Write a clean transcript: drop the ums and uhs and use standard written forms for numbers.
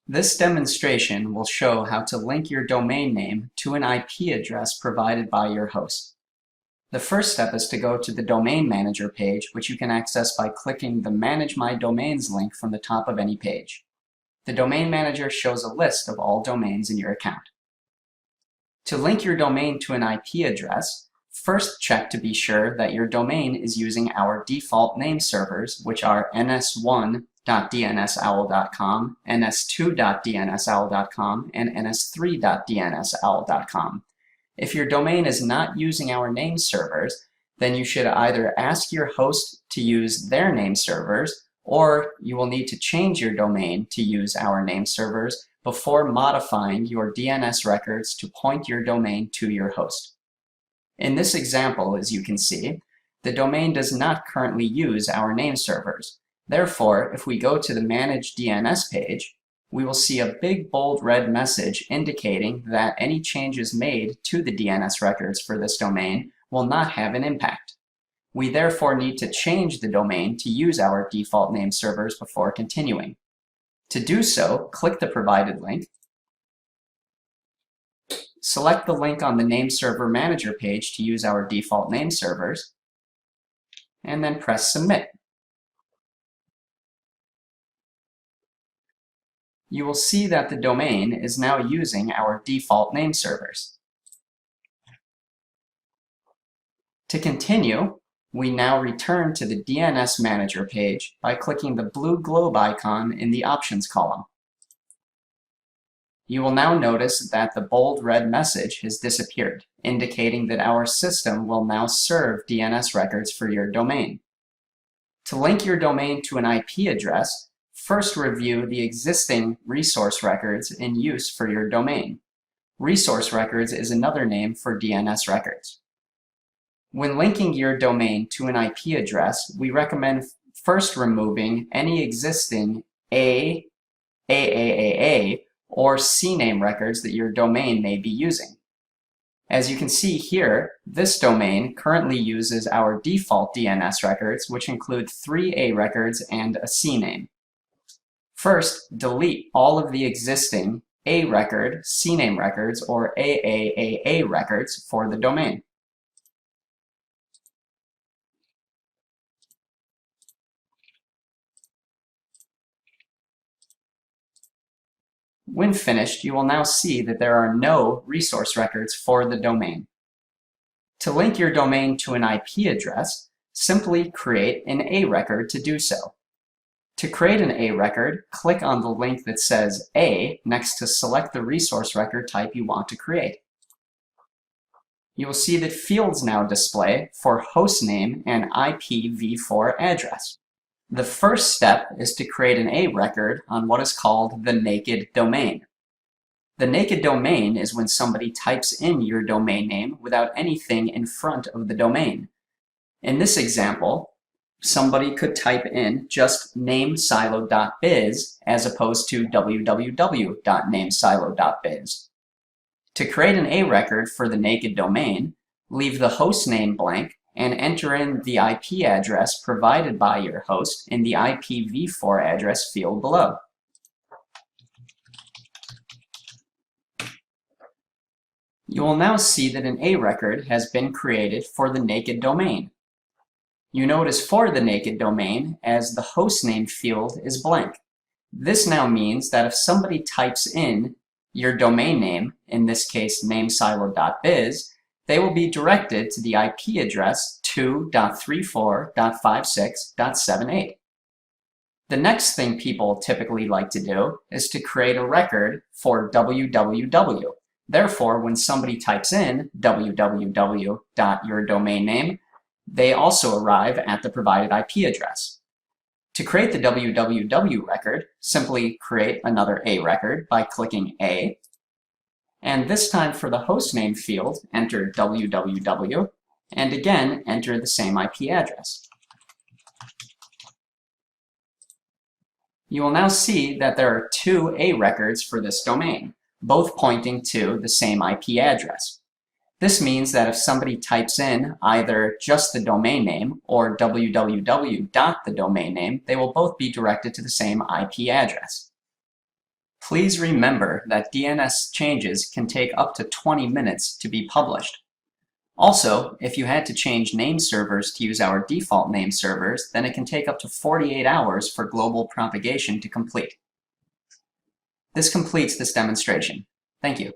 This demonstration will show how to link your domain name to an IP address provided by your host. The first step is to go to the Domain Manager page, which you can access by clicking the Manage My Domains link from the top of any page. The Domain Manager shows a list of all domains in your account. To link your domain to an IP address, first check to be sure that your domain is using our default name servers, which are ns1.dnsowl.com, ns2.dnsowl.com, and ns3.dnsowl.com. If your domain is not using our name servers, then you should either ask your host to use their name servers, or you will need to change your domain to use our name servers before modifying your DNS records to point your domain to your host. In this example, as you can see, the domain does not currently use our name servers. Therefore, if we go to the Manage DNS page, we will see a big bold red message indicating that any changes made to the DNS records for this domain will not have an impact. We therefore need to change the domain to use our default name servers before continuing. To do so, click the provided link, select the link on the Name Server Manager page to use our default name servers, and then press Submit. You will see that the domain is now using our default name servers. To continue, we now return to the DNS Manager page by clicking the blue globe icon in the Options column. You will now notice that the bold red message has disappeared, indicating that our system will now serve DNS records for your domain. To link your domain to an IP address, first review the existing resource records in use for your domain. Resource records is another name for DNS records. When linking your domain to an IP address, we recommend first removing any existing AAAA, or CNAME records that your domain may be using. As you can see here, this domain currently uses our default DNS records, which include 3 A records and a CNAME. First, delete all of the existing A record, CNAME records, or AAAA records for the domain. When finished, you will now see that there are no resource records for the domain. To link your domain to an IP address, simply create an A record to do so. To create an A record, click on the link that says A next to select the resource record type you want to create. You will see that fields now display for hostname and IPv4 address. The first step is to create an A record on what is called the naked domain. The naked domain is when somebody types in your domain name without anything in front of the domain. In this example, somebody could type in just NameSilo.biz as opposed to www.namesilo.biz. To create an A record for the naked domain, leave the host name blank and enter in the IP address provided by your host in the IPv4 address field below. You will now see that an A record has been created for the naked domain. You notice for the naked domain as the hostname field is blank. This now means that if somebody types in your domain name, in this case namesilo.biz, they will be directed to the IP address 2.34.56.78. The next thing people typically like to do is to create a record for www. Therefore, when somebody types in www.yourdomainname, they also arrive at the provided IP address. To create the www record, simply create another A record by clicking A, and this time for the hostname field, enter www, and again, enter the same IP address. You will now see that there are 2 A records for this domain, both pointing to the same IP address. This means that if somebody types in either just the domain name or www.thedomainname, they will both be directed to the same IP address. Please remember that DNS changes can take up to 20 minutes to be published. Also, if you had to change name servers to use our default name servers, then it can take up to 48 hours for global propagation to complete. This completes this demonstration. Thank you.